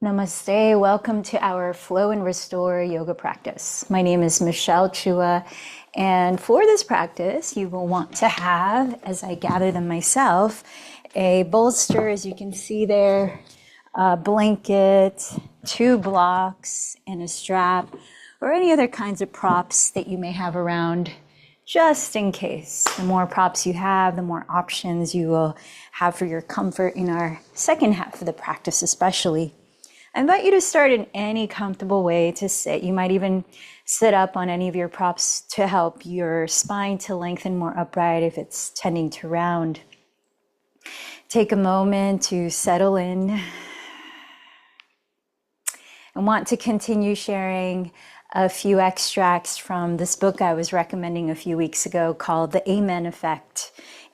Namaste. Welcome to our Flow and Restore yoga practice. My name is Michelle Chua, and for this practice, you will want to have, as I gather them myself, a bolster, as you can see there, a blanket, two blocks, and a strap, or any other kinds of props that you may have around, just in case. The more props you have, the more options you will have for your comfort in our second half of the practice, especially. I invite you to start in any comfortable way to sit. You might even sit up on any of your props to help your spine to lengthen more upright if it's tending to round. Take a moment to settle in. I want to continue sharing a few extracts from this book I was recommending a few weeks ago called The Amen Effect: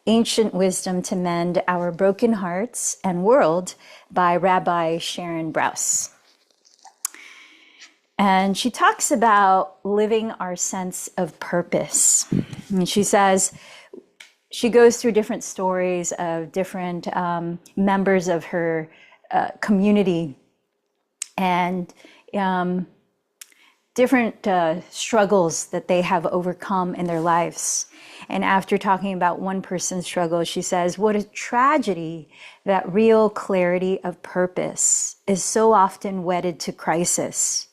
Ancient Wisdom to Mend Our Broken Hearts and World by Rabbi Sharon Brous. And she talks about living our sense of purpose. And she says, she goes through different stories of different members of her community and different struggles that they have overcome in their lives. And after talking about one person's struggle, she says, what a tragedy that real clarity of purpose is so often wedded to crisis,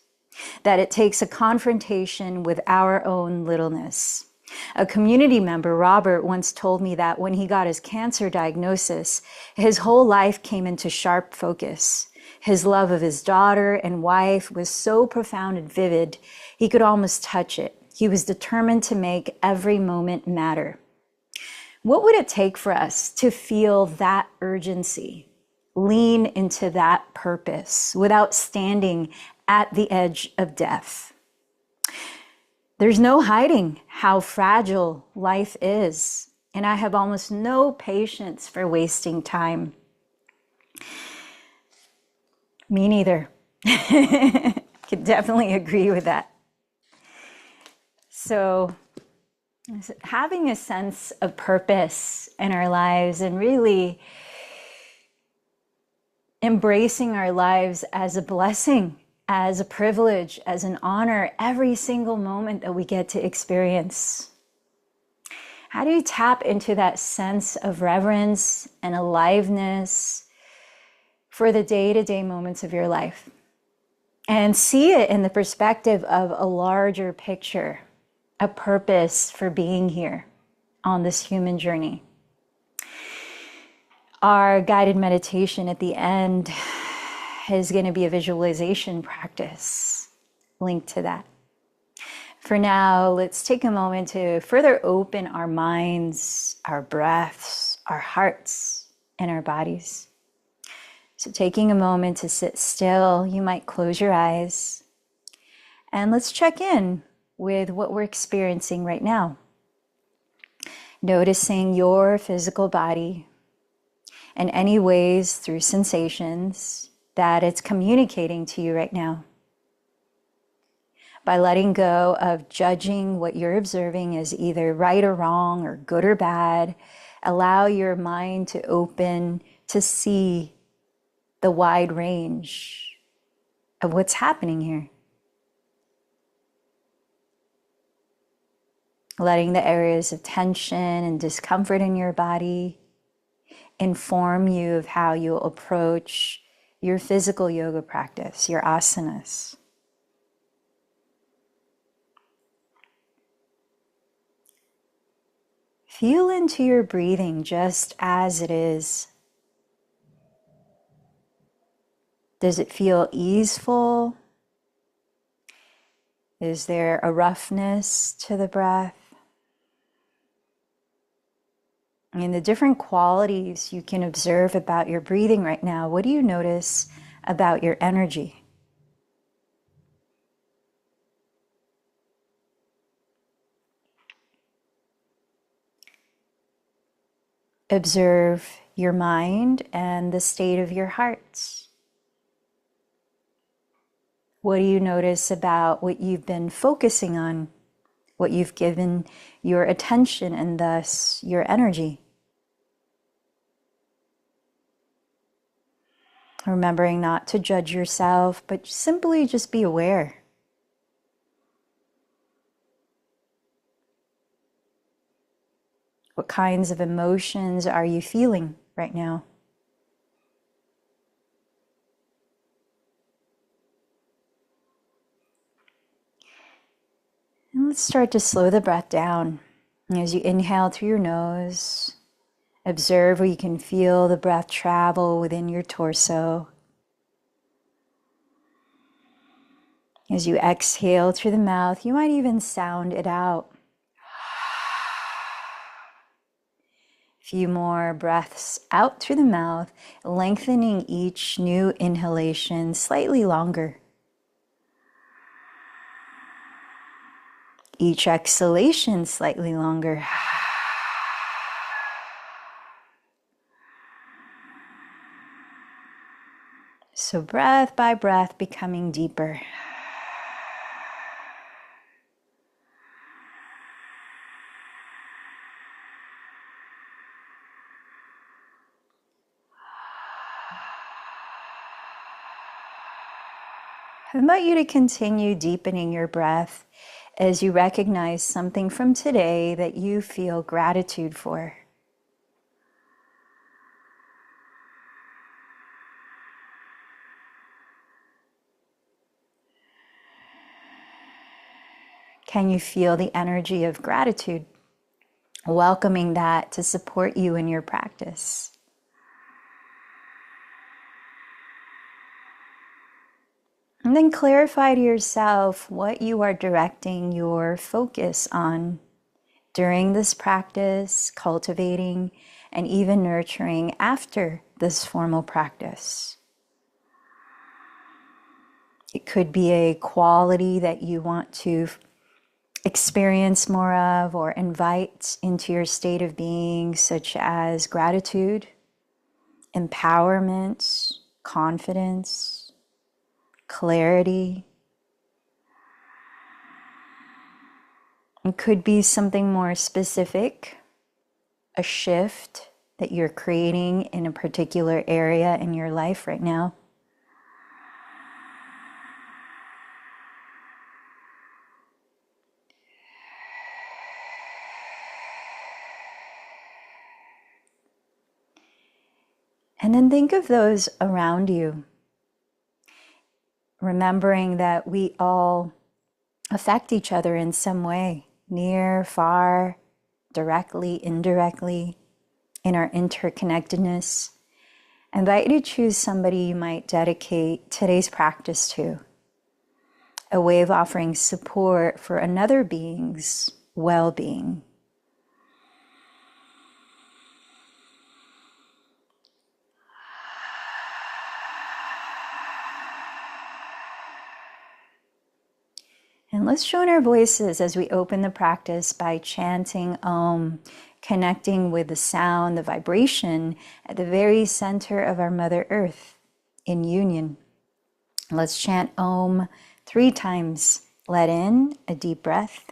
that it takes a confrontation with our own littleness. A community member, Robert, once told me that when he got his cancer diagnosis, his whole life came into sharp focus. His love of his daughter and wife was so profound and vivid, he could almost touch it. He was determined to make every moment matter. What would it take for us to feel that urgency, lean into that purpose without standing at the edge of death? There's no hiding how fragile life is, and I have almost no patience for wasting time. Me neither. Could definitely agree with that. So having a sense of purpose in our lives and really embracing our lives as a blessing, as a privilege, as an honor, every single moment that we get to experience. How do you tap into that sense of reverence and aliveness for the day-to-day moments of your life and see it in the perspective of a larger picture, a purpose for being here on this human journey? Our guided meditation at the end is going to be a visualization practice linked to that. For now, let's take a moment to further open our minds, our breaths, our hearts, and our bodies. So taking a moment to sit still, you might close your eyes, and let's check in with what we're experiencing right now. Noticing your physical body and any ways through sensations that it's communicating to you right now. By letting go of judging what you're observing as either right or wrong or good or bad, allow your mind to open to see the wide range of what's happening here. Letting the areas of tension and discomfort in your body inform you of how you'll approach your physical yoga practice, your asanas. Feel into your breathing just as it is. Does it feel easeful? Is there a roughness to the breath? And the different qualities you can observe about your breathing right now, what do you notice about your energy? Observe your mind and the state of your heart. What do you notice about what you've been focusing on, what you've given your attention and thus your energy? Remembering not to judge yourself, but simply just be aware. What kinds of emotions are you feeling right now? And let's start to slow the breath down. As you inhale through your nose, observe where you can feel the breath travel within your torso. As you exhale through the mouth, you might even sound it out. A few more breaths out through the mouth, lengthening each new inhalation slightly longer. Each exhalation slightly longer. So breath by breath becoming deeper. I invite you to continue deepening your breath as you recognize something from today that you feel gratitude for. Can you feel the energy of gratitude? Welcoming that to support you in your practice. And then clarify to yourself what you are directing your focus on during this practice, cultivating and even nurturing after this formal practice. It could be a quality that you want to experience more of or invite into your state of being, such as gratitude, empowerment, confidence, clarity. It could be something more specific, a shift that you're creating in a particular area in your life right now. And then think of those around you, remembering that we all affect each other in some way, near, far, directly, indirectly, in our interconnectedness. I invite you to choose somebody you might dedicate today's practice to, a way of offering support for another being's well-being. And let's join our voices as we open the practice by chanting Om, connecting with the sound, the vibration at the very center of our Mother Earth in union. Let's chant Om 3 times. Let in a deep breath.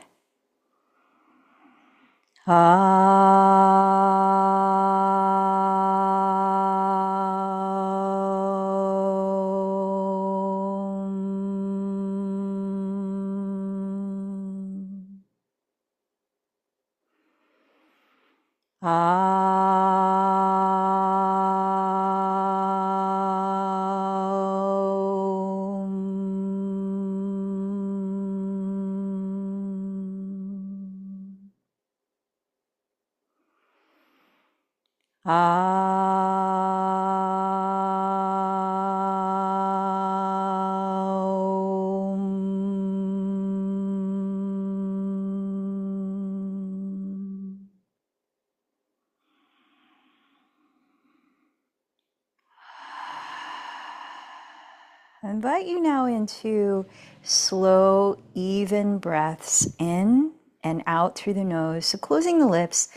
I invite you now into slow, even breaths in and out through the nose. So closing the lips,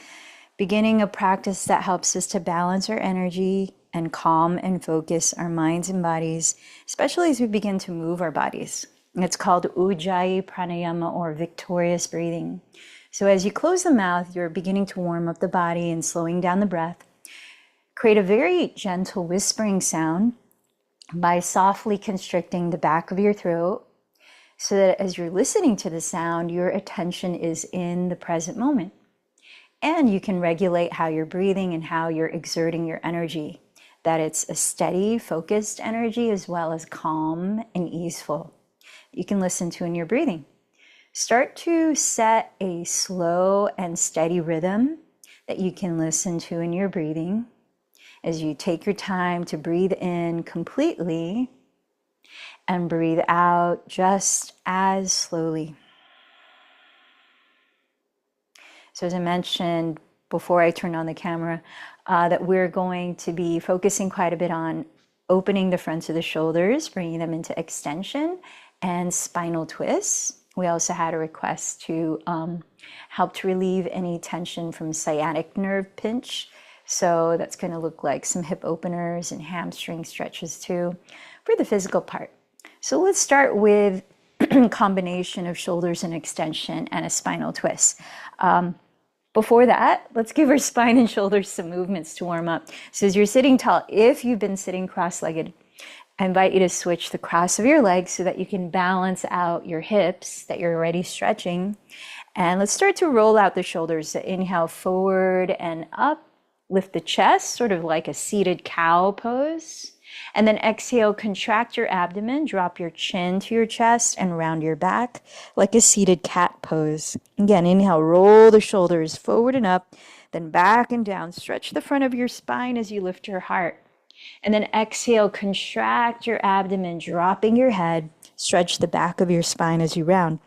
beginning a practice that helps us to balance our energy and calm and focus our minds and bodies, especially as we begin to move our bodies. It's called Ujjayi Pranayama, or victorious breathing. So as you close the mouth, you're beginning to warm up the body and slowing down the breath. Create a very gentle whispering sound by softly constricting the back of your throat so that as you're listening to the sound, your attention is in the present moment. And you can regulate how you're breathing and how you're exerting your energy, that it's a steady, focused energy as well as calm and easeful. You can listen to in your breathing. Start to set a slow and steady rhythm that you can listen to in your breathing as you take your time to breathe in completely and breathe out just as slowly. So as I mentioned before I turned on the camera, that we're going to be focusing quite a bit on opening the fronts of the shoulders, bringing them into extension and spinal twists. We also had a request to help to relieve any tension from sciatic nerve pinch. So that's going to look like some hip openers and hamstring stretches too for the physical part. So let's start with a combination of shoulders and extension and a spinal twist. Before that, let's give our spine and shoulders some movements to warm up. So as you're sitting tall, if you've been sitting cross-legged, I invite you to switch the cross of your legs so that you can balance out your hips that you're already stretching. And let's start to roll out the shoulders. So inhale forward and up. Lift the chest, sort of like a seated cow pose. And then exhale, contract your abdomen, drop your chin to your chest and round your back like a seated cat pose. Again, inhale, roll the shoulders forward and up, then back and down. Stretch the front of your spine as you lift your heart. And then exhale, contract your abdomen, dropping your head. Stretch the back of your spine as you round.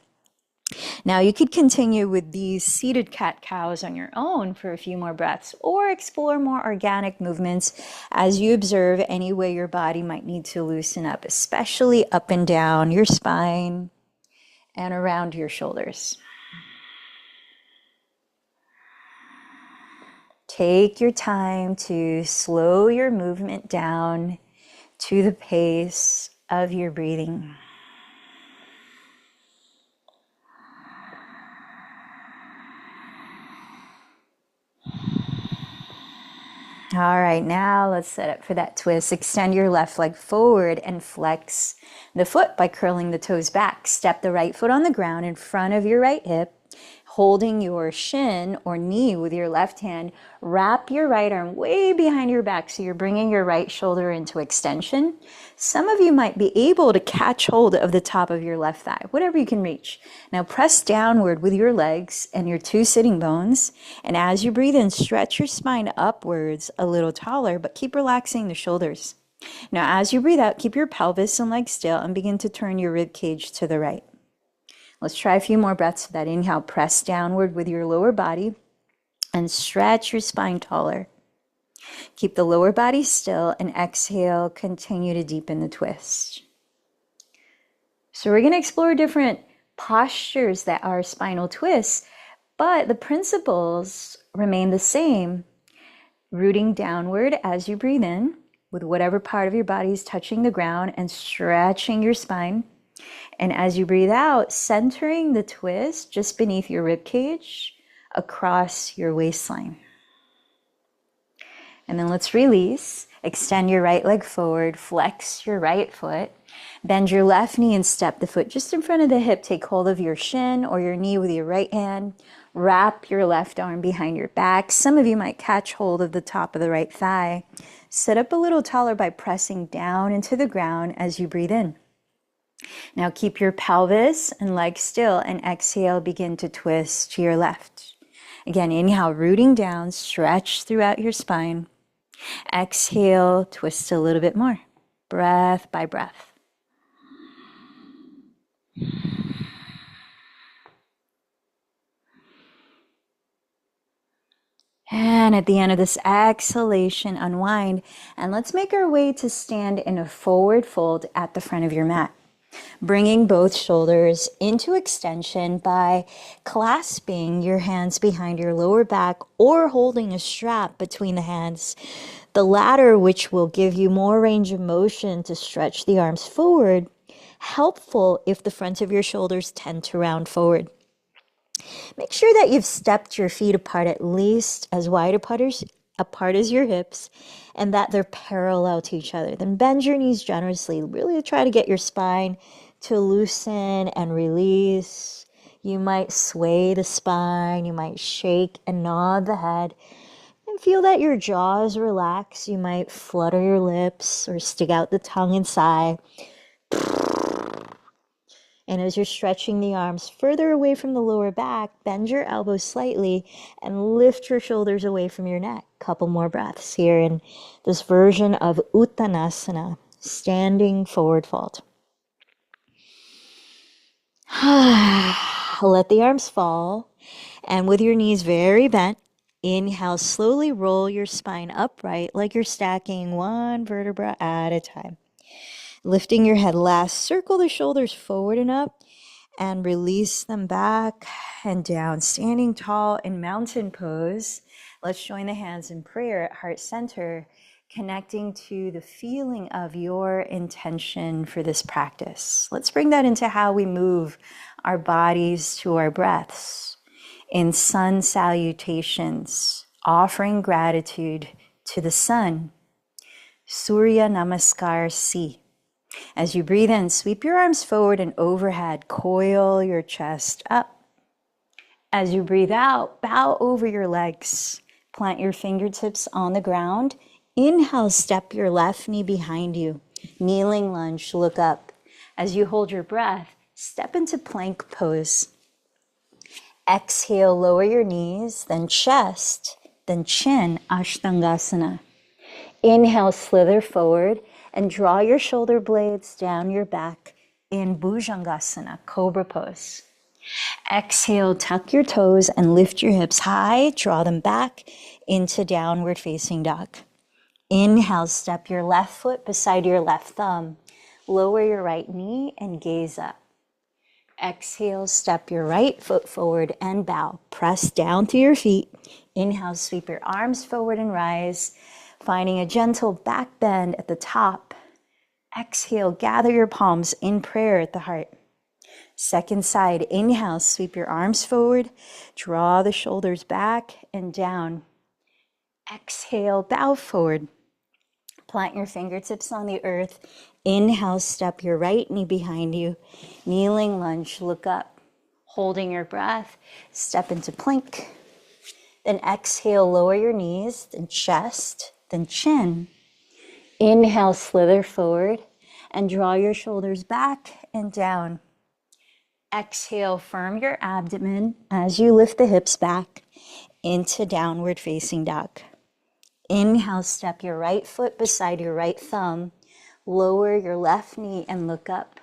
Now you could continue with these seated cat-cows on your own for a few more breaths, or explore more organic movements as you observe any way your body might need to loosen up, especially up and down your spine and around your shoulders. Take your time to slow your movement down to the pace of your breathing. All right, now let's set up for that twist. Extend your left leg forward and flex the foot by curling the toes back. Step the right foot on the ground in front of your right hip, holding your shin or knee with your left hand. Wrap your right arm way behind your back so you're bringing your right shoulder into extension. Some of you might be able to catch hold of the top of your left thigh, whatever you can reach. Now press downward with your legs and your two sitting bones. And as you breathe in, stretch your spine upwards a little taller, but keep relaxing the shoulders. Now as you breathe out, keep your pelvis and legs still and begin to turn your rib cage to the right. Let's try a few more breaths for that. Inhale, press downward with your lower body and stretch your spine taller. Keep the lower body still and exhale, continue to deepen the twist. So we're going to explore different postures that are spinal twists, but the principles remain the same. Rooting downward as you breathe in with whatever part of your body is touching the ground and stretching your spine. And as you breathe out, centering the twist just beneath your rib cage across your waistline. And then let's release. Extend your right leg forward, flex your right foot, bend your left knee and step the foot just in front of the hip. Take hold of your shin or your knee with your right hand. Wrap your left arm behind your back. Some of you might catch hold of the top of the right thigh. Sit up a little taller by pressing down into the ground as you breathe in. Now keep your pelvis and legs still and exhale, begin to twist to your left. Again, inhale, rooting down, stretch throughout your spine. Exhale, twist a little bit more, breath by breath. And at the end of this exhalation, unwind, and let's make our way to stand in a forward fold at the front of your mat. Bringing both shoulders into extension by clasping your hands behind your lower back or holding a strap between the hands. The latter, which will give you more range of motion to stretch the arms forward, helpful if the front of your shoulders tend to round forward. Make sure that you've stepped your feet apart at least as wide apart as your hips and that they're parallel to each other. Then bend your knees generously. Really try to get your spine to loosen and release. You might sway the spine. You might shake and nod the head. And feel that your jaws relax. You might flutter your lips or stick out the tongue and sigh. And as you're stretching the arms further away from the lower back, bend your elbows slightly and lift your shoulders away from your neck. Couple more breaths here in this version of Uttanasana, standing forward fold. Let the arms fall, and with your knees very bent, inhale, slowly roll your spine upright like you're stacking one vertebra at a time. Lifting your head last, circle the shoulders forward and up and release them back and down. Standing tall in mountain pose. Let's join the hands in prayer at heart center, connecting to the feeling of your intention for this practice. Let's bring that into how we move our bodies to our breaths. In sun salutations, offering gratitude to the sun. Surya Namaskar Si. As you breathe in, sweep your arms forward and overhead. Coil your chest up. As you breathe out, bow over your legs. Plant your fingertips on the ground. Inhale, step your left knee behind you. Kneeling lunge, look up. As you hold your breath, step into plank pose. Exhale, lower your knees, then chest, then chin, Ashtangasana. Inhale, slither forward and draw your shoulder blades down your back in Bhujangasana, Cobra pose. Exhale, tuck your toes and lift your hips high. Draw them back into downward facing dog. Inhale, step your left foot beside your left thumb. Lower your right knee and gaze up. Exhale, step your right foot forward and bow. Press down to your feet. Inhale, sweep your arms forward and rise, finding a gentle back bend at the top. Exhale, gather your palms in prayer at the heart. Second side, inhale, sweep your arms forward, draw the shoulders back and down. Exhale, bow forward. Plant your fingertips on the earth. Inhale, step your right knee behind you. Kneeling lunge, look up. Holding your breath, step into plank. Then exhale, lower your knees, then chest, then chin. Inhale, slither forward and draw your shoulders back and down. Exhale, firm your abdomen as you lift the hips back into downward facing dog. Inhale, step your right foot beside your right thumb. Lower your left knee and look up.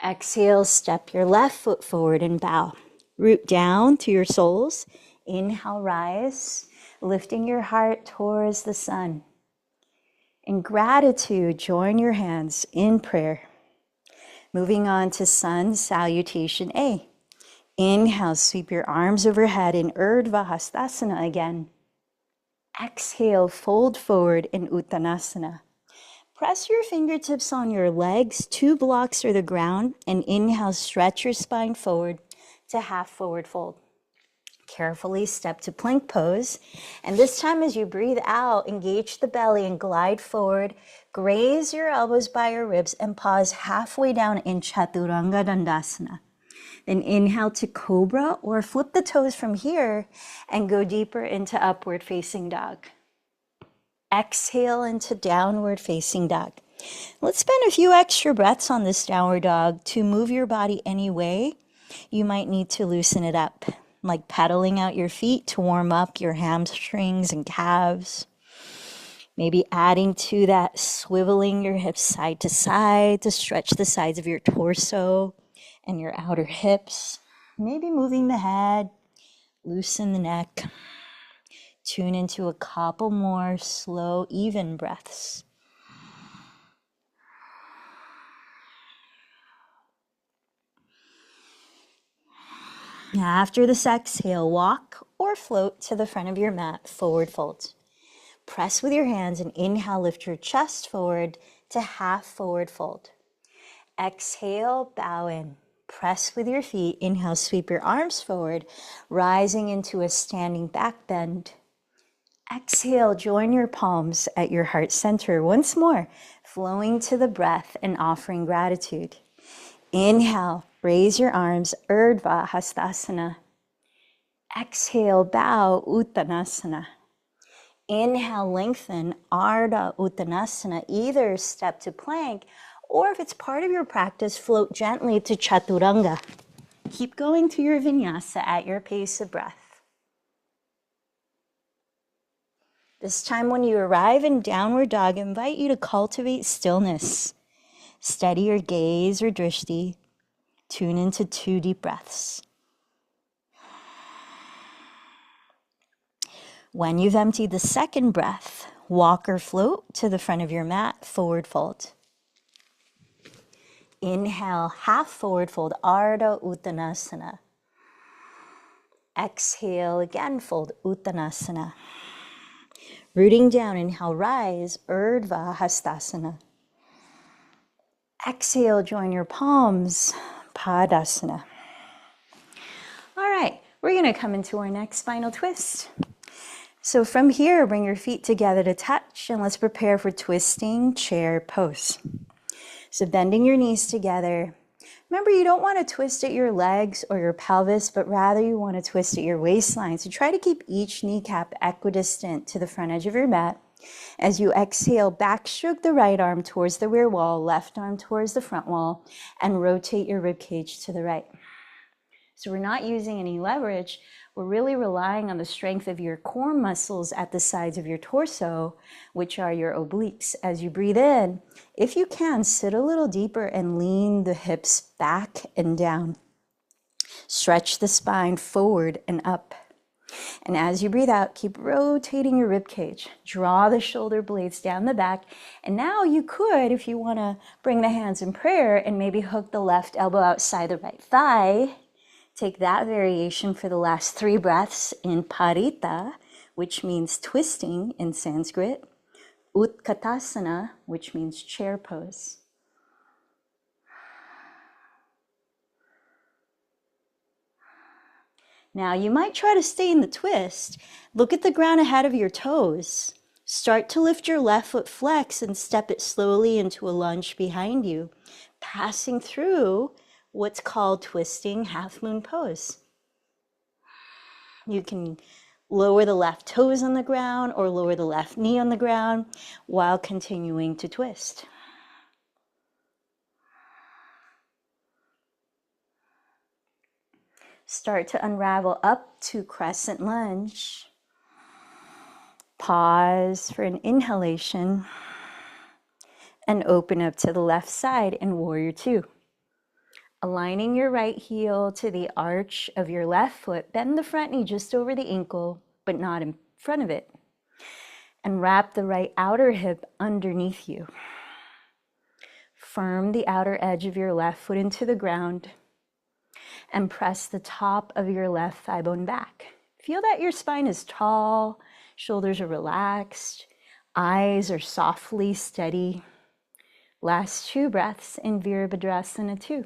Exhale, step your left foot forward and bow. Root down to your soles. Inhale, rise, lifting your heart towards the sun. In gratitude, join your hands in prayer. Moving on to sun salutation A. Inhale, sweep your arms overhead in Urdhva Hastasana again. Exhale, fold forward in Uttanasana. Press your fingertips on your legs, 2 blocks or the ground, and inhale, stretch your spine forward to half forward fold. Carefully step to plank pose, and this time as you breathe out, engage the belly and glide forward. Graze your elbows by your ribs and pause halfway down in Chaturanga Dandasana. Then inhale to Cobra or flip the toes from here and go deeper into upward facing dog. Exhale into downward facing dog. Let's spend a few extra breaths on this downward dog. To move your body any way, you might need to loosen it up, like pedaling out your feet to warm up your hamstrings and calves. Maybe adding to that, swiveling your hips side to side to stretch the sides of your torso and your outer hips. Maybe moving the head, loosen the neck. Tune into a couple more slow, even breaths. After this exhale, walk or float to the front of your mat, forward fold. Press with your hands and inhale, lift your chest forward to half forward fold. Exhale, bow in. Press with your feet. Inhale, sweep your arms forward, rising into a standing back bend. Exhale, join your palms at your heart center. Once more, flowing to the breath and offering gratitude. Inhale, raise your arms, Urdhva Hastasana. Exhale, bow, Uttanasana. Inhale, lengthen, Ardha Uttanasana. Either step to plank, or if it's part of your practice, float gently to Chaturanga. Keep going to your vinyasa at your pace of breath. This time when you arrive in downward dog, I invite you to cultivate stillness. Steady your gaze or drishti. Tune into 2 deep breaths. When you've emptied the second breath, walk or float to the front of your mat, forward fold. Inhale, half forward fold, Ardha Uttanasana. Exhale, again fold, Uttanasana. Rooting down, inhale, rise, Urdhva Hastasana. Exhale, join your palms, Padasana. All right, we're gonna come into our next spinal twist. So from here, bring your feet together to touch, and let's prepare for twisting chair pose. So bending your knees together. Remember, you don't want to twist at your legs or your pelvis, but rather you want to twist at your waistline. So try to keep each kneecap equidistant to the front edge of your mat. As you exhale, backstroke the right arm towards the rear wall, left arm towards the front wall, and rotate your rib cage to the right. So we're not using any leverage. We're really relying on the strength of your core muscles at the sides of your torso, which are your obliques. As you breathe in, if you can, sit a little deeper and lean the hips back and down. Stretch the spine forward and up. And as you breathe out, keep rotating your rib cage. Draw the shoulder blades down the back. And now you could, if you want to, bring the hands in prayer and maybe hook the left elbow outside the right thigh. Take that variation for the last 3 breaths in Parita, which means twisting in Sanskrit. Utkatasana, which means chair pose. Now you might try to stay in the twist. Look at the ground ahead of your toes. Start to lift your left foot flex and step it slowly into a lunge behind you, passing through what's called twisting half moon pose. You can lower the left toes on the ground or lower the left knee on the ground while continuing to twist. Start to unravel up to crescent lunge. Pause for an inhalation and open up to the left side in warrior 2. Aligning your right heel to the arch of your left foot, bend the front knee just over the ankle, but not in front of it. And wrap the right outer hip underneath you. Firm the outer edge of your left foot into the ground and press the top of your left thigh bone back. Feel that your spine is tall, shoulders are relaxed, eyes are softly steady. Last 2 breaths in Virabhadrasana 2.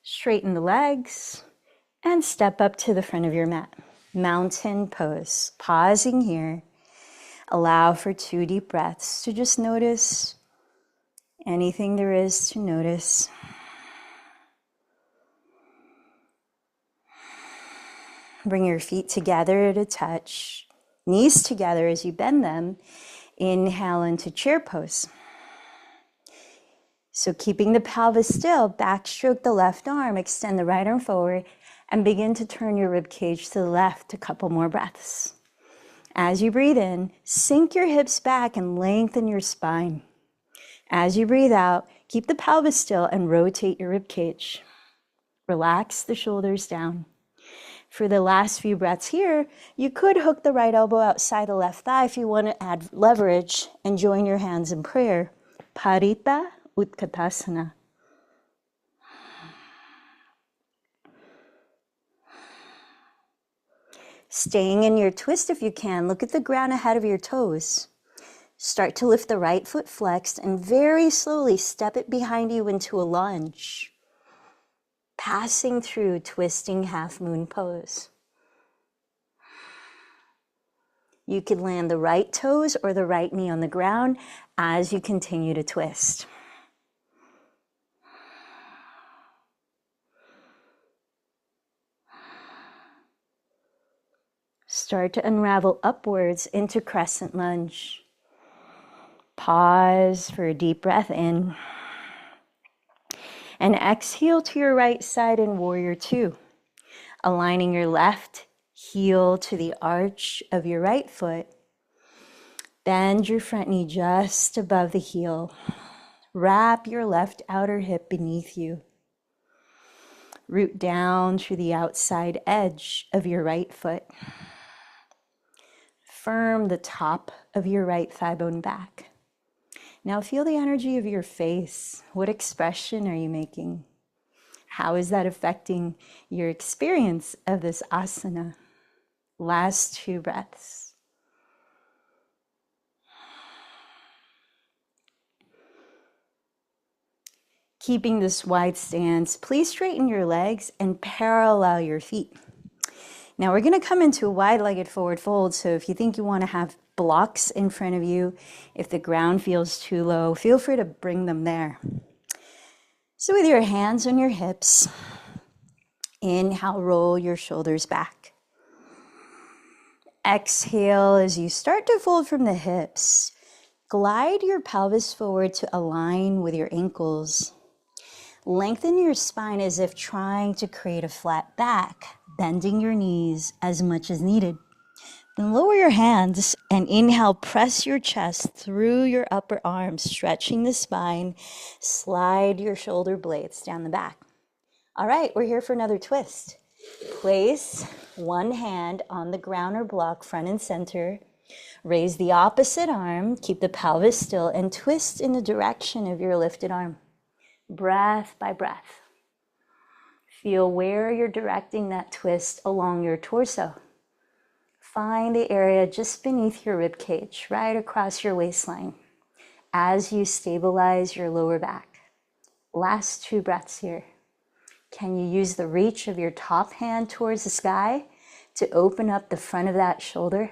Straighten the legs and step up to the front of your mat. Mountain pose. Pausing here. Allow for 2 deep breaths to just notice anything there is to notice. Bring your feet together to touch. Knees together as you bend them. Inhale into chair pose. So keeping the pelvis still, backstroke the left arm, extend the right arm forward, and begin to turn your rib cage to the left a couple more breaths. As you breathe in, sink your hips back and lengthen your spine. As you breathe out, keep the pelvis still and rotate your rib cage. Relax the shoulders down. For the last few breaths here, you could hook the right elbow outside the left thigh if you want to add leverage and join your hands in prayer. Parita Utkatasana. Staying in your twist if you can, look at the ground ahead of your toes. Start to lift the right foot flexed and very slowly step it behind you into a lunge. passing through twisting half moon pose. You could land the right toes or the right knee on the ground as you continue to twist. Start to unravel upwards into crescent lunge. Pause for a deep breath in. And exhale to your right side in warrior two. Aligning your left heel to the arch of your right foot. Bend your front knee just above the heel. Wrap your left outer hip beneath you. Root down through the outside edge of your right foot. Firm the top of your right thigh bone back. Now feel the energy of your face. What expression are you making? How is that affecting your experience of this asana? Last 2 breaths. Keeping this wide stance, please straighten your legs and parallel your feet. Now we're going to come into a wide-legged forward fold, so if you think you want to have blocks in front of you, if the ground feels too low, feel free to bring them there. So with your hands on your hips, inhale, roll your shoulders back. Exhale as you start to fold from the hips. Glide your pelvis forward to align with your ankles. Lengthen your spine as if trying to create a flat back, bending your knees as much as needed. Then lower your hands and inhale, press your chest through your upper arms, stretching the spine. Slide your shoulder blades down the back. All right, we're here for another twist. Place one hand on the ground or block, front and center. Raise the opposite arm, keep the pelvis still, and twist in the direction of your lifted arm. Breath by breath. Feel where you're directing that twist along your torso. Find the area just beneath your rib cage, right across your waistline, as you stabilize your lower back. Last 2 breaths here. Can you use the reach of your top hand towards the sky to open up the front of that shoulder?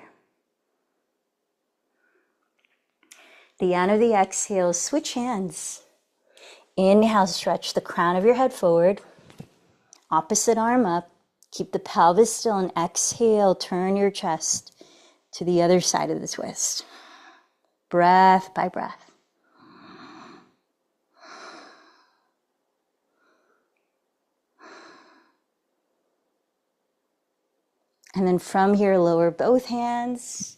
The end of the exhale, switch hands. Inhale, stretch the crown of your head forward. Opposite arm up. Keep the pelvis still and exhale, turn your chest to the other side of the twist. Breath by breath. And then from here, lower both hands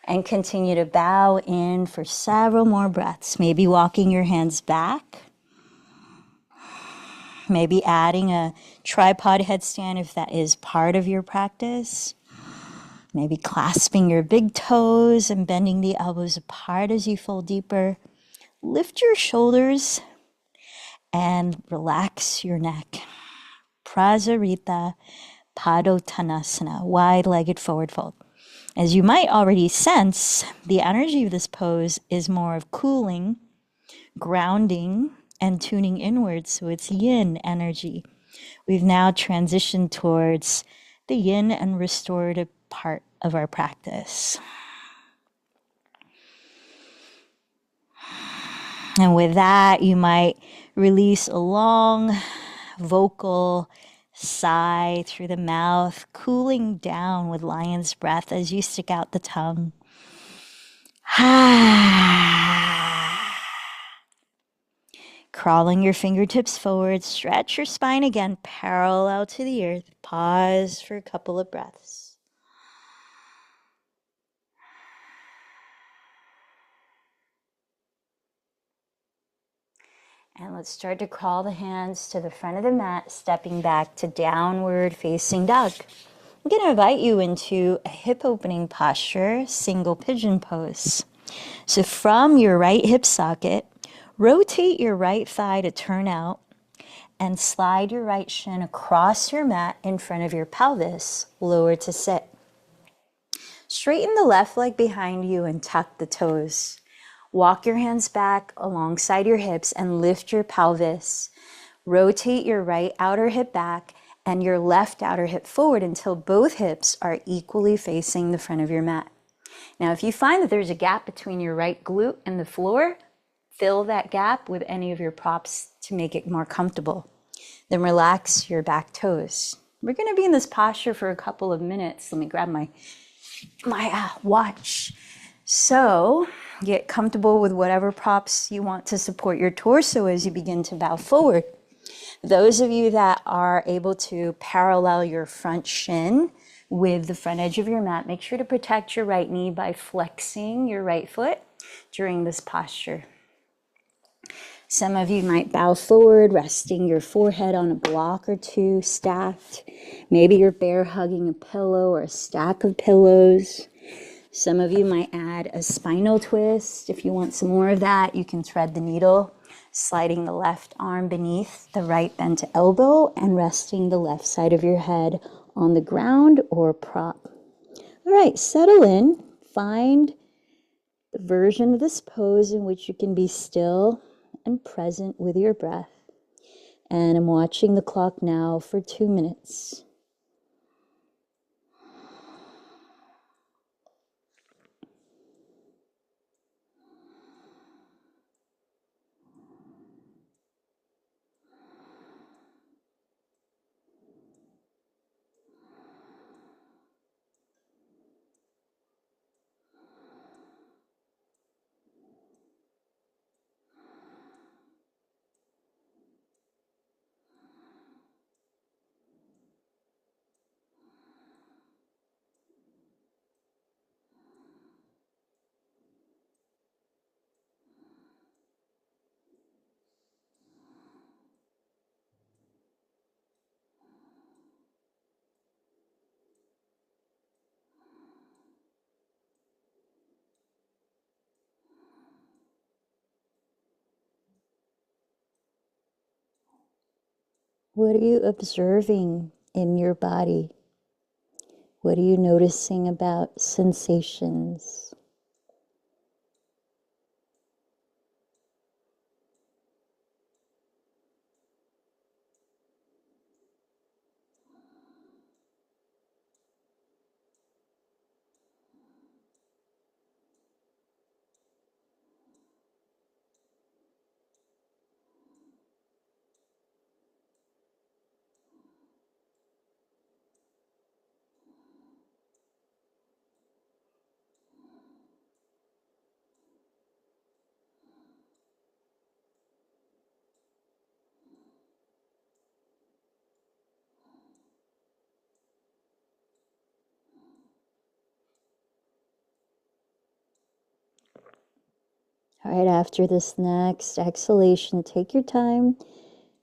and continue to bow in for several more breaths. Maybe walking your hands back. Maybe adding a tripod headstand if that is part of your practice. Maybe clasping your big toes and bending the elbows apart as you fold deeper. Lift your shoulders and relax your neck. Prasarita Padottanasana, wide-legged forward fold. As you might already sense, the energy of this pose is more of cooling, grounding, and tuning inwards, so it's yin energy. We've now transitioned towards the yin and restorative part of our practice. And with that, you might release a long vocal sigh through the mouth, cooling down with lion's breath as you stick out the tongue. Crawling your fingertips forward, stretch your spine again, parallel to the earth. Pause for a couple of breaths. And let's start to crawl the hands to the front of the mat, stepping back to downward facing dog. I'm going to invite you into a hip opening posture, single pigeon pose. So from your right hip socket, rotate your right thigh to turn out and slide your right shin across your mat in front of your pelvis, lower to sit. Straighten the left leg behind you and tuck the toes. Walk your hands back alongside your hips and lift your pelvis. Rotate your right outer hip back and your left outer hip forward until both hips are equally facing the front of your mat. Now, if you find that there's a gap between your right glute and the floor, fill that gap with any of your props to make it more comfortable. Then relax your back toes. We're going to be in this posture for a couple of minutes. Let me grab my watch. So get comfortable with whatever props you want to support your torso as you begin to bow forward. Those of you that are able to parallel your front shin with the front edge of your mat, make sure to protect your right knee by flexing your right foot during this posture. Some of you might bow forward, resting your forehead on a block or two stacked. Maybe you're bear hugging a pillow or a stack of pillows. Some of you might add a spinal twist. If you want some more of that, you can thread the needle, sliding the left arm beneath the right bent elbow and resting the left side of your head on the ground or prop. All right, settle in. Find the version of this pose in which you can be still and present with your breath. And I'm watching the clock now for 2 minutes. What are you observing in your body? What are you noticing about sensations? All right, after this next exhalation, take your time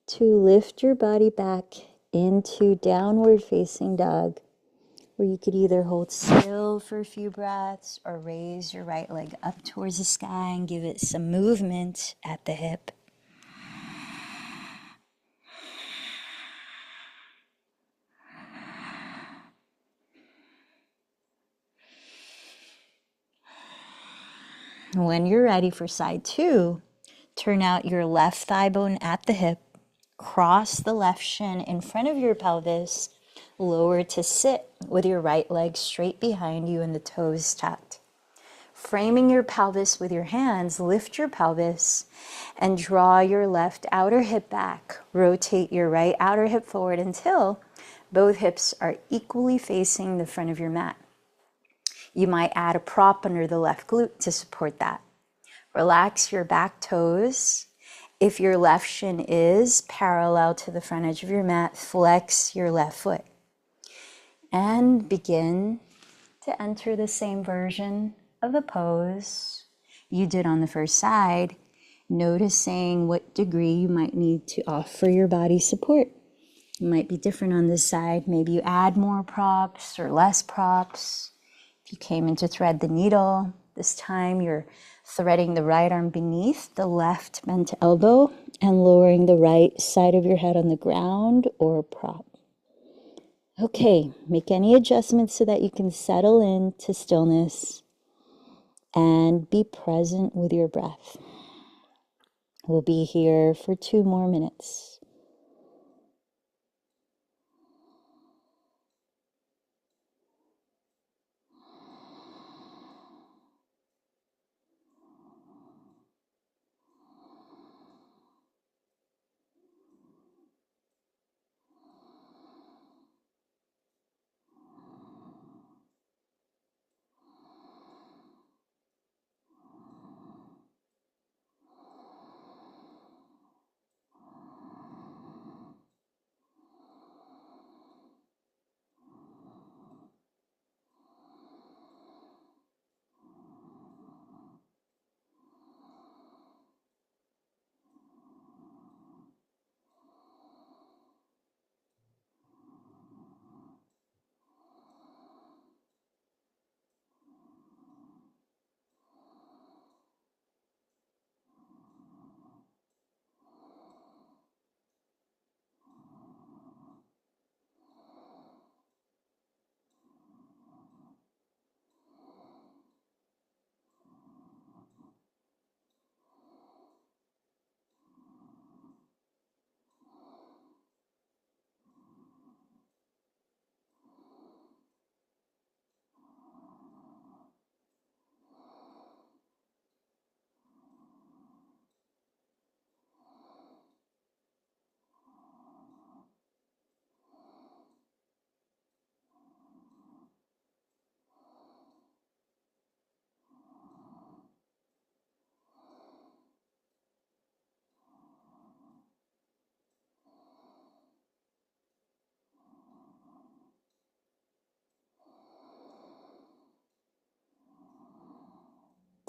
to lift your body back into downward facing dog, where you could either hold still for a few breaths or raise your right leg up towards the sky and give it some movement at the hip. When you're ready for side 2, turn out your left thigh bone at the hip, cross the left shin in front of your pelvis, lower to sit with your right leg straight behind you and the toes tucked. Framing your pelvis with your hands, lift your pelvis and draw your left outer hip back. Rotate your right outer hip forward until both hips are equally facing the front of your mat. You might add a prop under the left glute to support that. Relax your back toes. If your left shin is parallel to the front edge of your mat, flex your left foot. And begin to enter the same version of the pose you did on the first side, noticing what degree you might need to offer your body support. It might be different on this side. Maybe you add more props or less props. If you came in to thread the needle, this time you're threading the right arm beneath the left bent elbow and lowering the right side of your head on the ground or prop. Okay, make any adjustments so that you can settle into stillness and be present with your breath. We'll be here for 2 more minutes.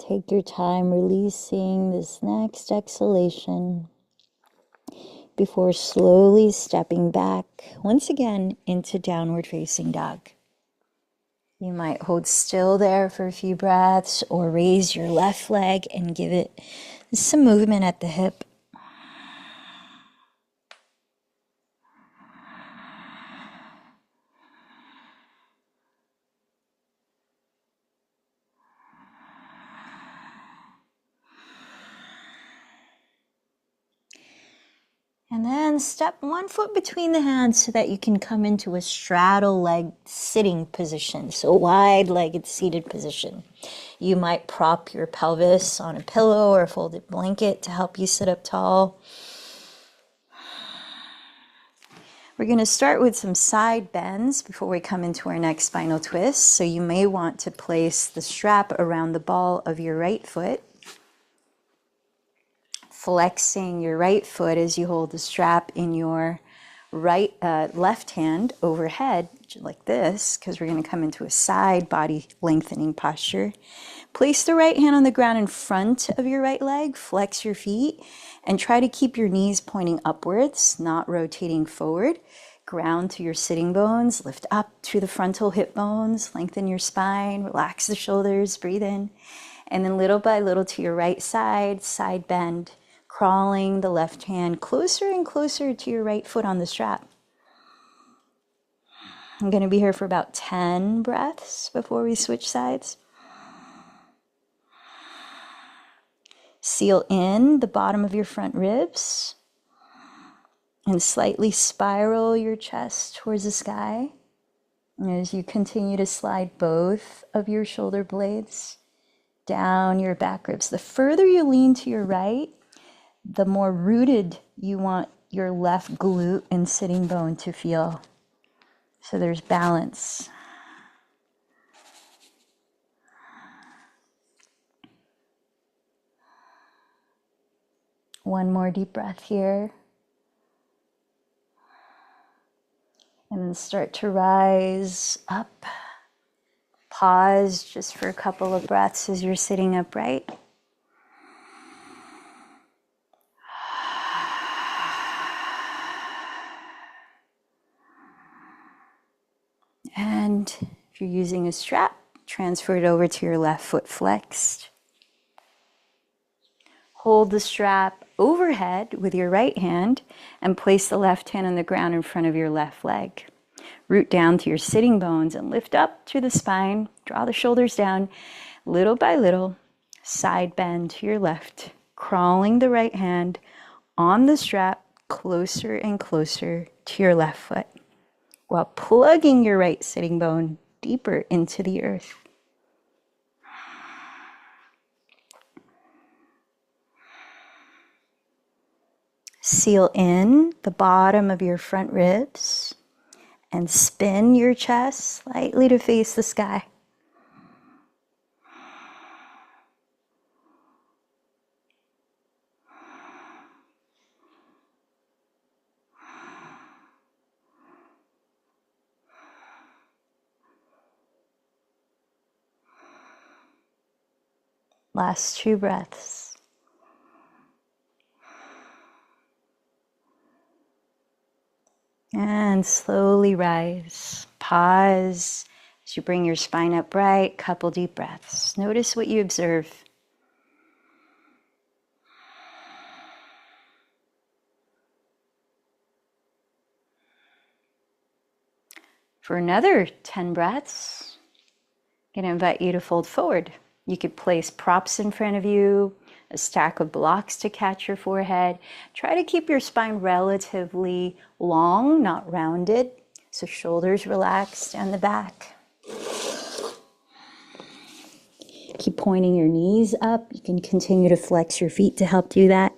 Take your time releasing this next exhalation before slowly stepping back once again into downward facing dog. You might hold still there for a few breaths or raise your left leg and give it some movement at the hip. And then step one foot between the hands so that you can come into a straddle leg sitting position, so wide-legged seated position. You might prop your pelvis on a pillow or a folded blanket to help you sit up tall. We're going to start with some side bends before we come into our next spinal twist. So you may want to place the strap around the ball of your right foot, flexing your right foot as you hold the strap in your left hand overhead, like this, because we're going to come into a side body lengthening posture. Place the right hand on the ground in front of your right leg, flex your feet, and try to keep your knees pointing upwards, not rotating forward. Ground to your sitting bones, lift up through the frontal hip bones, lengthen your spine, relax the shoulders, breathe in, and then little by little to your right side, side bend, crawling the left hand closer and closer to your right foot on the strap. I'm going to be here for about 10 breaths before we switch sides. Seal in the bottom of your front ribs and slightly spiral your chest towards the sky as you continue to slide both of your shoulder blades down your back ribs. The further you lean to your right, the more rooted you want your left glute and sitting bone to feel. So there's balance. One more deep breath here. And then start to rise up. Pause just for a couple of breaths as you're sitting upright. And if you're using a strap, transfer it over to your left foot flexed. Hold the strap overhead with your right hand and place the left hand on the ground in front of your left leg. Root down to your sitting bones and lift up through the spine. Draw the shoulders down little by little. Side bend to your left, crawling the right hand on the strap closer and closer to your left foot, while plugging your right sitting bone deeper into the earth. Seal in the bottom of your front ribs and spin your chest slightly to face the sky. Last 2 breaths. And slowly rise. Pause as you bring your spine upright. Couple deep breaths. Notice what you observe. For another 10 breaths, I'm going to invite you to fold forward. You could place props in front of you, a stack of blocks to catch your forehead. Try to keep your spine relatively long, not rounded, so shoulders relaxed down the back. Keep pointing your knees up. You can continue to flex your feet to help do that.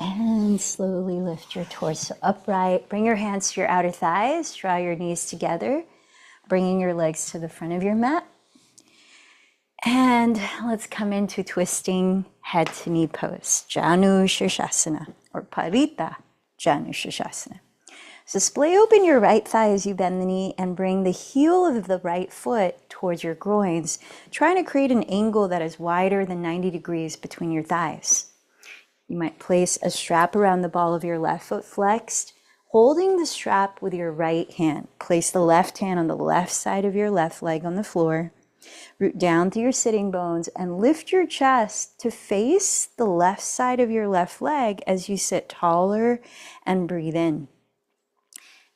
And slowly lift your torso upright. Bring your hands to your outer thighs. Draw your knees together, bringing your legs to the front of your mat. And let's come into twisting head to knee pose, Janu Shirshasana, or Parita Janu Shirshasana. So splay open your right thigh as you bend the knee and bring the heel of the right foot towards your groins, trying to create an angle that is wider than 90 degrees between your thighs. You might place a strap around the ball of your left foot flexed, holding the strap with your right hand. Place the left hand on the left side of your left leg on the floor. Root down through your sitting bones and lift your chest to face the left side of your left leg as you sit taller and breathe in.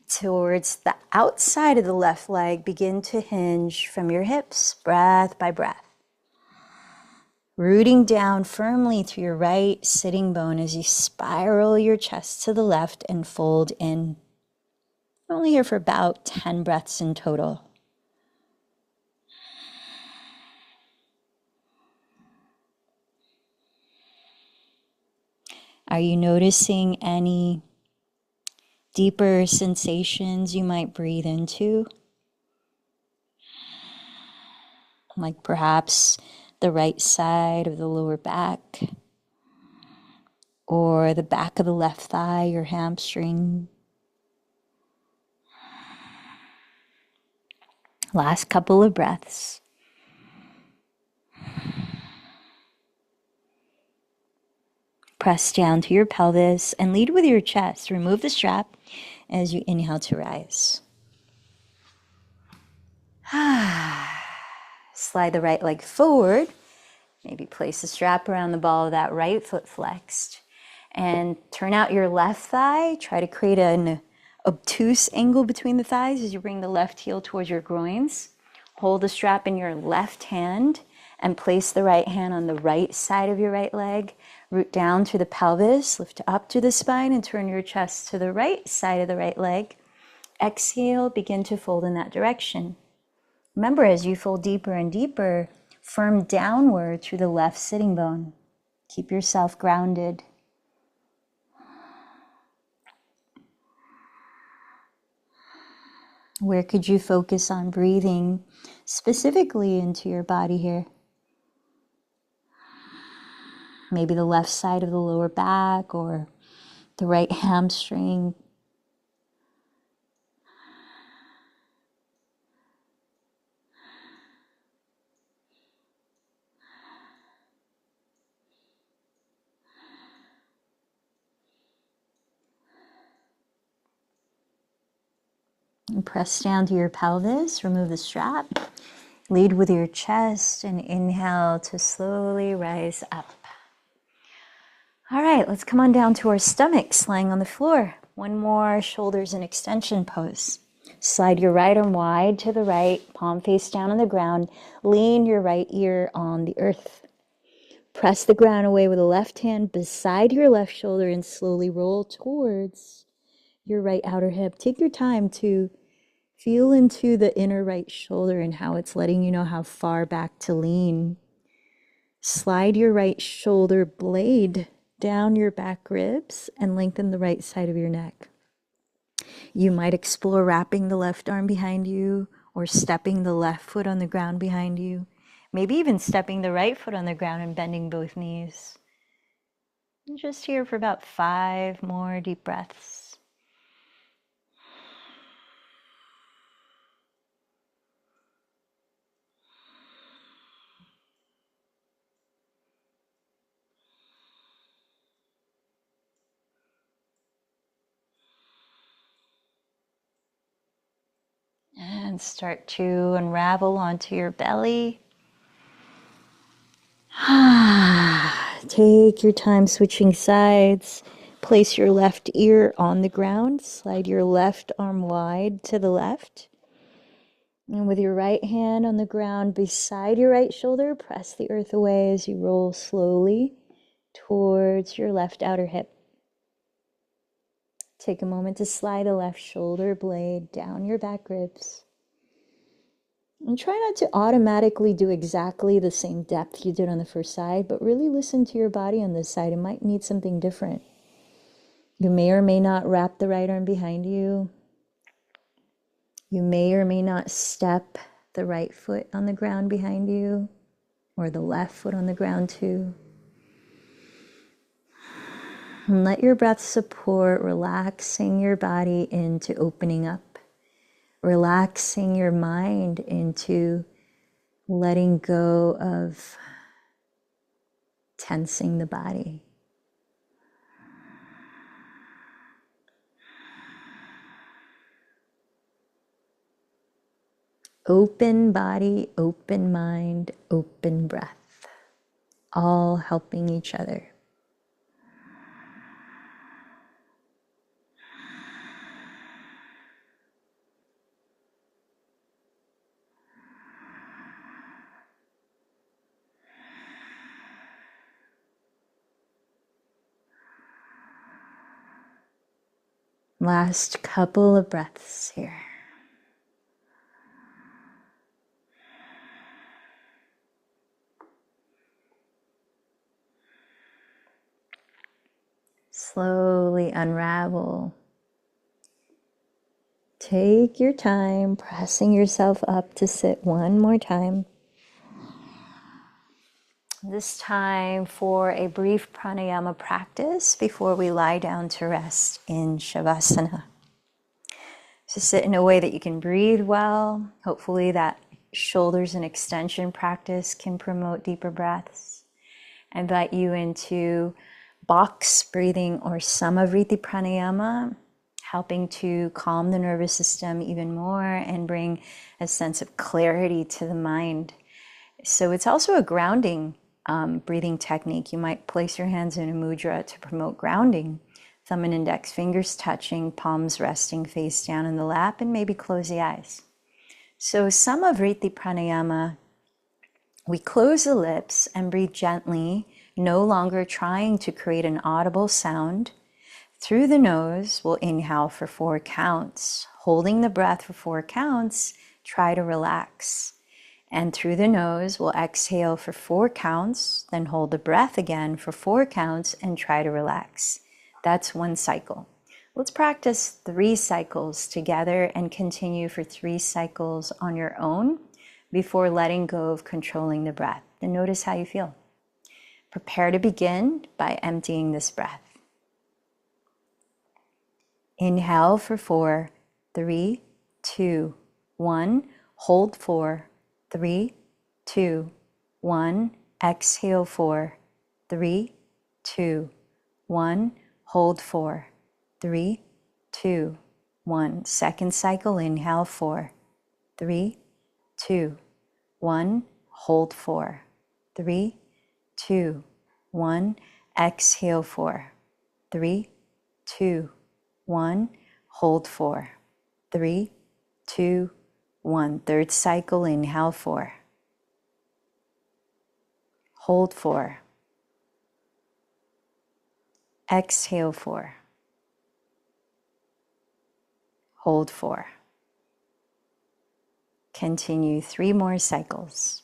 Towards the outside of the left leg, begin to hinge from your hips, breath by breath. Rooting down firmly through your right sitting bone as you spiral your chest to the left and fold in. Only here for about 10 breaths in total. Are you noticing any deeper sensations you might breathe into? Like perhaps the right side of the lower back, or the back of the left thigh, your hamstring. Last couple of breaths. Press down to your pelvis and lead with your chest. Remove the strap as you inhale to rise. Slide the right leg forward. Maybe place a strap around the ball of that right foot flexed. And turn out your left thigh. Try to create an obtuse angle between the thighs as you bring the left heel towards your groins. Hold the strap in your left hand and place the right hand on the right side of your right leg. Root down to the pelvis, lift up to the spine, and turn your chest to the right side of the right leg. Exhale, begin to fold in that direction. Remember, as you fold deeper and deeper, firm downward through the left sitting bone. Keep yourself grounded. Where could you focus on breathing specifically into your body here? Maybe the left side of the lower back or the right hamstring. And press down to your pelvis, remove the strap. Lead with your chest and inhale to slowly rise up. All right, let's come on down to our stomachs lying on the floor. One more shoulders in extension pose. Slide your right arm wide to the right, palm face down on the ground. Lean your right ear on the earth. Press the ground away with the left hand beside your left shoulder and slowly roll towards your right outer hip. Take your time to feel into the inner right shoulder and how it's letting you know how far back to lean. Slide your right shoulder blade down your back ribs and lengthen the right side of your neck. You might explore wrapping the left arm behind you or stepping the left foot on the ground behind you. Maybe even stepping the right foot on the ground and bending both knees. And just here for about 5 more deep breaths. And start to unravel onto your belly. Take your time switching sides. Place your left ear on the ground. Slide your left arm wide to the left. And with your right hand on the ground beside your right shoulder, press the earth away as you roll slowly towards your left outer hip. Take a moment to slide the left shoulder blade down your back ribs. And try not to automatically do exactly the same depth you did on the first side, but really listen to your body on this side. It might need something different. You may or may not wrap the right arm behind you. You may or may not step the right foot on the ground behind you, or the left foot on the ground too. And let your breath support relaxing your body into opening up, relaxing your mind into letting go of tensing the body. Open body, open mind, open breath, all helping each other. Last couple of breaths here. Slowly unravel. Take your time, pressing yourself up to sit one more time. This time for a brief pranayama practice before we lie down to rest in Shavasana. So sit in a way that you can breathe well. Hopefully that shoulders and extension practice can promote deeper breaths. I invite you into box breathing or Samavriti pranayama, helping to calm the nervous system even more and bring a sense of clarity to the mind. So it's also a grounding breathing technique. You might place your hands in a mudra to promote grounding. Thumb and index fingers touching, palms resting face down in the lap, and maybe close the eyes. So Samavriti pranayama, we close the lips and breathe gently, no longer trying to create an audible sound. Through the nose, we'll inhale for 4 counts. Holding the breath for 4 counts, try to relax. And through the nose, we'll exhale for 4 counts, then hold the breath again for 4 counts and try to relax. That's 1 cycle. Let's practice 3 cycles together and continue for 3 cycles on your own before letting go of controlling the breath. And notice how you feel. Prepare to begin by emptying this breath. Inhale for 4, 3, 2, 1. Hold 4, 3, 2, 1. Exhale 4, 3, 2, 1. Hold 4, 3, 2, 1. Second cycle, inhale 4, 3, 2, 1. Hold 4, 3, 2, 1. Exhale 4, 3, 2, 1. Hold 4, 3, 2, 1. Third cycle, inhale 4. Hold 4. Exhale 4. Hold 4. Continue 3 more cycles.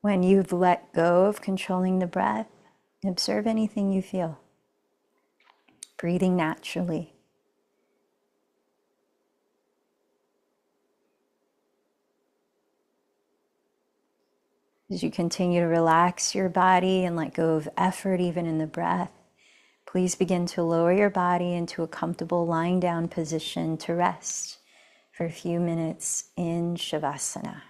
When you've let go of controlling the breath, observe anything you feel. Breathing naturally. As you continue to relax your body and let go of effort even in the breath, Please begin to lower your body into a comfortable lying down position to rest for a few minutes in Shavasana.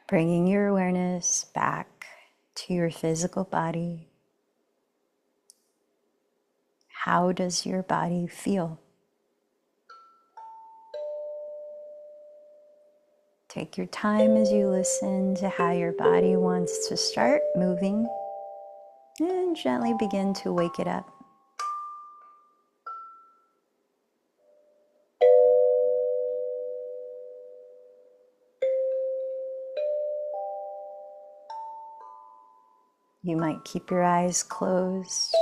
Bringing your awareness back to your physical body. How does your body feel? Take your time as you listen to how your body wants to start moving, and gently begin to wake it up. You might keep your eyes closed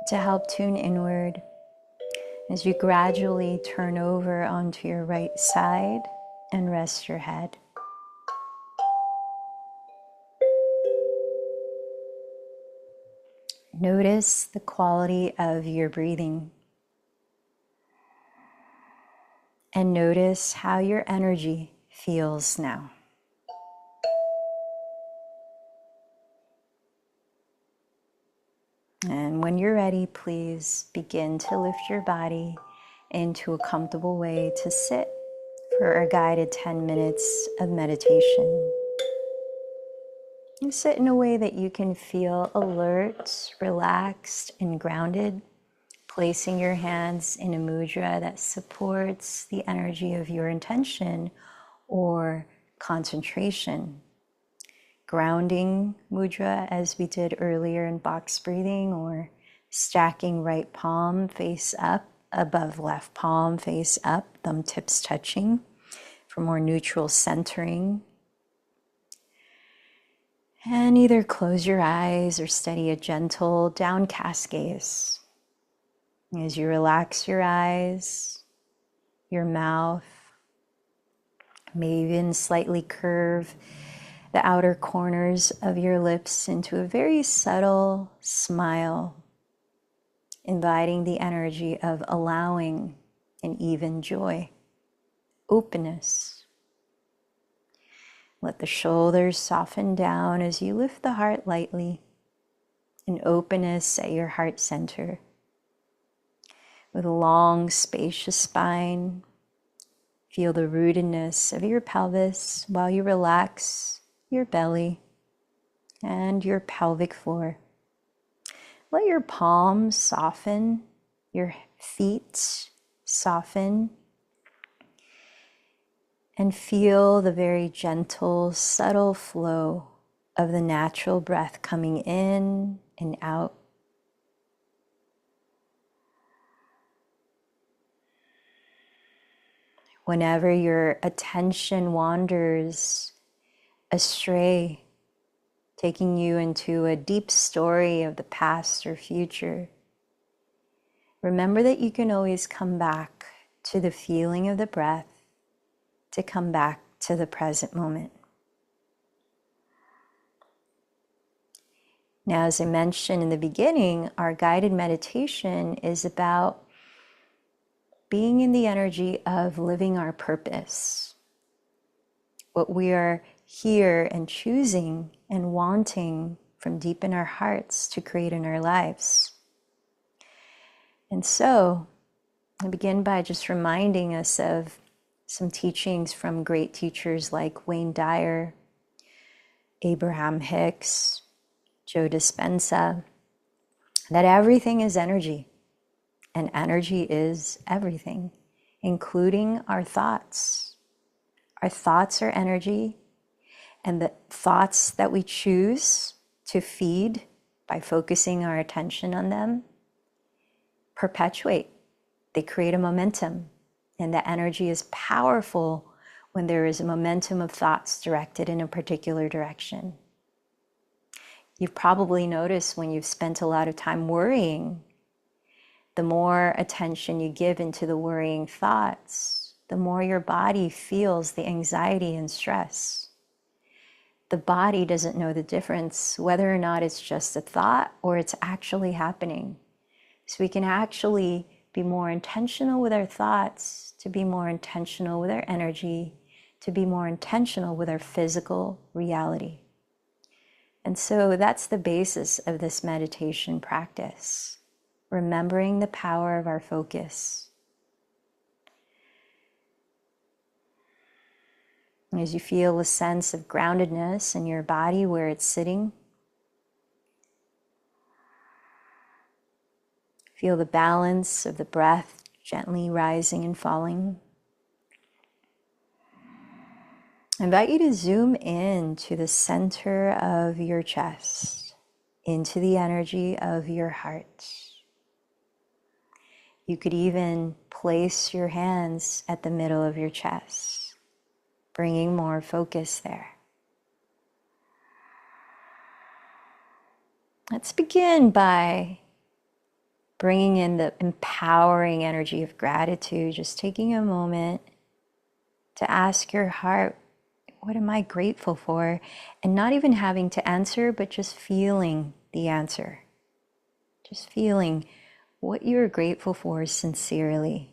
to help tune inward as you gradually turn over onto your right side and rest your head. Notice the quality of your breathing and notice how your energy feels now. And when you're ready, please begin to lift your body into a comfortable way to sit for our guided 10 minutes of meditation. You sit in a way that you can feel alert, relaxed, and grounded, placing your hands in a mudra that supports the energy of your intention or concentration. Grounding mudra, as we did earlier in box breathing, or stacking right palm face up above left palm face up, thumb tips touching for more neutral centering. And either close your eyes or steady a gentle downcast gaze. As you relax your eyes, your mouth, may even slightly curve the outer corners of your lips into a very subtle smile, inviting the energy of allowing and even joy, openness. Let the shoulders soften down as you lift the heart lightly, an openness at your heart center. With a long, spacious spine, feel the rootedness of your pelvis while you relax your belly and your pelvic floor. Let your palms soften, your feet soften, and feel the very gentle, subtle flow of the natural breath coming in and out. Whenever your attention wanders astray, taking you into a deep story of the past or future, remember that you can always come back to the feeling of the breath, to come back to the present moment. Now, as I mentioned in the beginning, our guided meditation is about being in the energy of living our purpose. What we are here and choosing and wanting from deep in our hearts to create in our lives. And so I begin by just reminding us of some teachings from great teachers like Wayne Dyer, Abraham Hicks, Joe Dispenza, that everything is energy, and energy is everything, including our thoughts. Our thoughts are energy, and the thoughts that we choose to feed by focusing our attention on them perpetuate. They create a momentum, and the energy is powerful when there is a momentum of thoughts directed in a particular direction. You've probably noticed when you've spent a lot of time worrying, the more attention you give into the worrying thoughts, the more your body feels the anxiety and stress. The body doesn't know the difference whether or not it's just a thought or it's actually happening. So we can actually be more intentional with our thoughts, to be more intentional with our energy, to be more intentional with our physical reality. And so that's the basis of this meditation practice, remembering the power of our focus. As you feel a sense of groundedness in your body where it's sitting, feel the balance of the breath gently rising and falling. I invite you to zoom in to the center of your chest, into the energy of your heart. You could even place your hands at the middle of your chest, bringing more focus there. Let's begin by bringing in the empowering energy of gratitude, just taking a moment to ask your heart, what am I grateful for? And not even having to answer, but just feeling the answer. Just feeling what you're grateful for sincerely.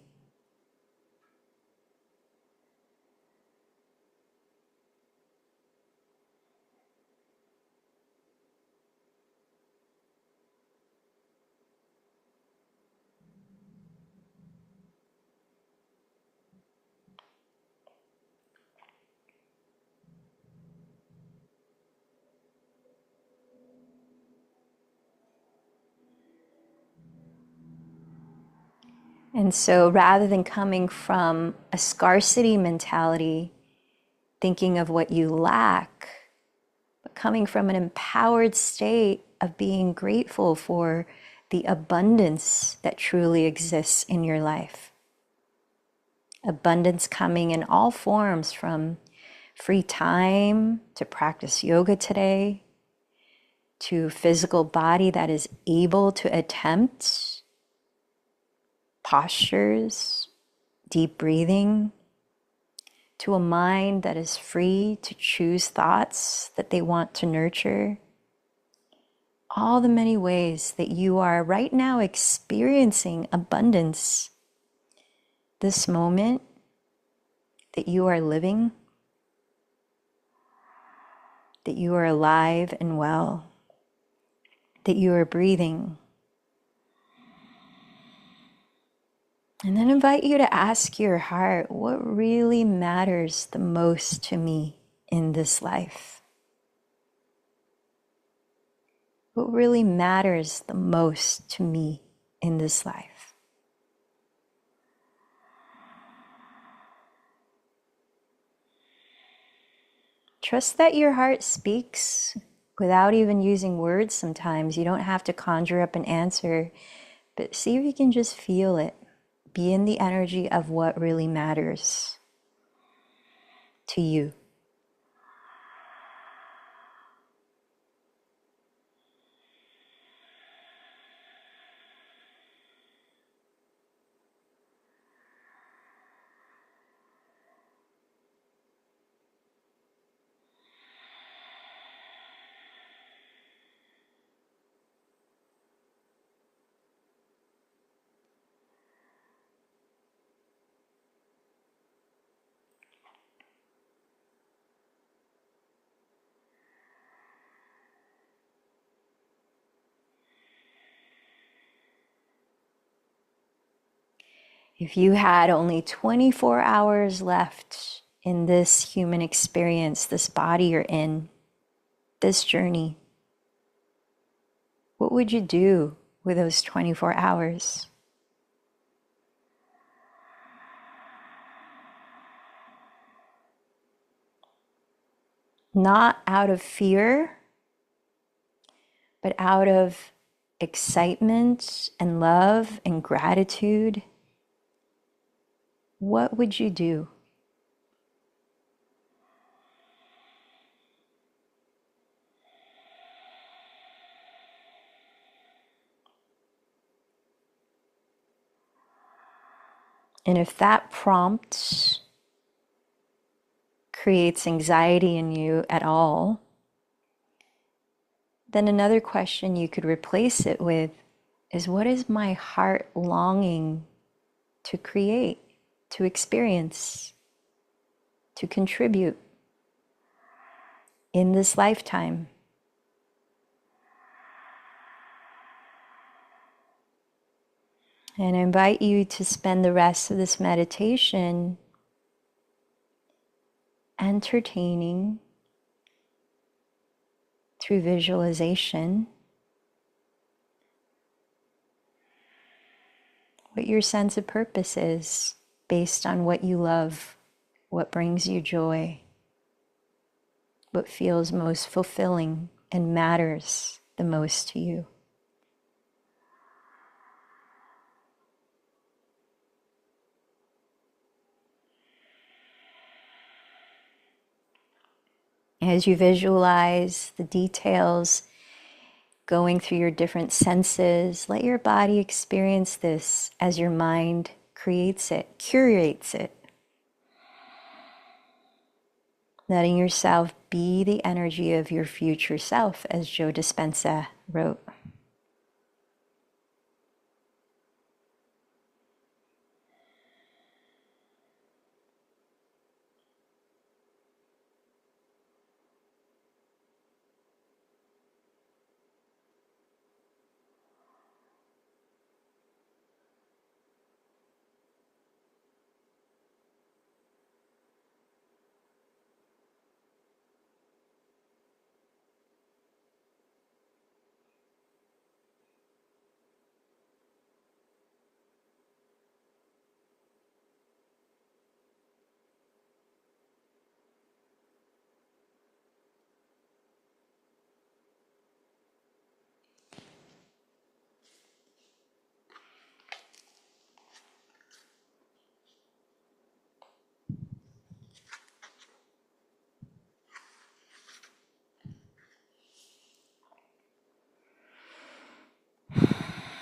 And so rather than coming from a scarcity mentality, thinking of what you lack, but coming from an empowered state of being grateful for the abundance that truly exists in your life. Abundance coming in all forms, from free time to practice yoga today, to physical body that is able to attempt postures, deep breathing, to a mind that is free to choose thoughts that they want to nurture. All the many ways that you are right now experiencing abundance, this moment that you are living, that you are alive and well, that you are breathing. And then invite you to ask your heart, what really matters the most to me in this life? What really matters the most to me in this life? Trust that your heart speaks without even using words sometimes. You don't have to conjure up an answer, but see if you can just feel it. Be in the energy of what really matters to you. If you had only 24 hours left in this human experience, this body you're in, this journey, what would you do with those 24 hours? Not out of fear, but out of excitement and love and gratitude. What would you do? And if that prompt creates anxiety in you at all, then another question you could replace it with is, what is my heart longing to create, to experience, to contribute in this lifetime? And I invite you to spend the rest of this meditation entertaining through visualization what your sense of purpose is based on what you love, what brings you joy, what feels most fulfilling and matters the most to you. As you visualize the details going through your different senses, let your body experience this as your mind creates it, curates it. Letting yourself be the energy of your future self, as Joe Dispenza wrote.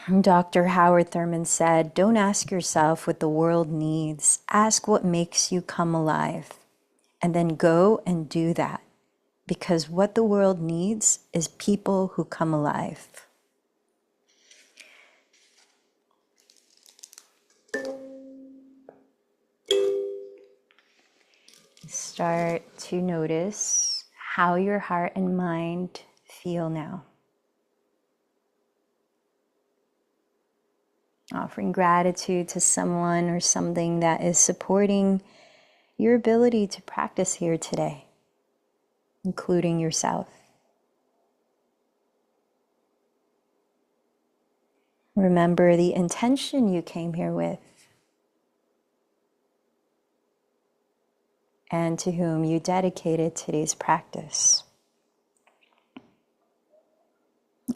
Dr. Howard Thurman said, "Don't ask yourself what the world needs. Ask what makes you come alive. And then go and do that. Because what the world needs is people who come alive." Start to notice how your heart and mind feel now. Offering gratitude to someone or something that is supporting your ability to practice here today, including yourself. Remember the intention you came here with and to whom you dedicated today's practice.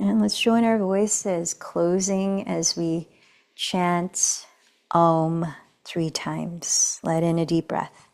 And let's join our voices, closing as we chant Om 3 times. Let in a deep breath.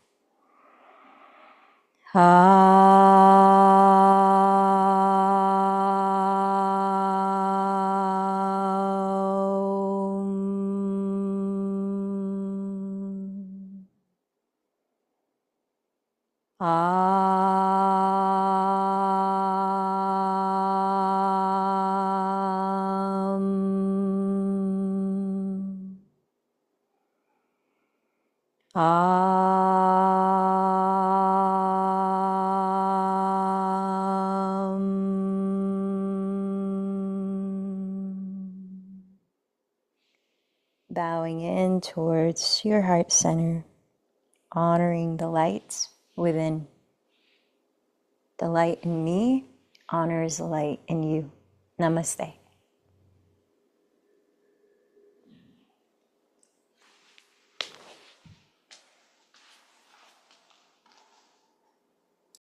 Bowing in towards your heart center, honoring the light within. The light in me honors the light in you. Namaste.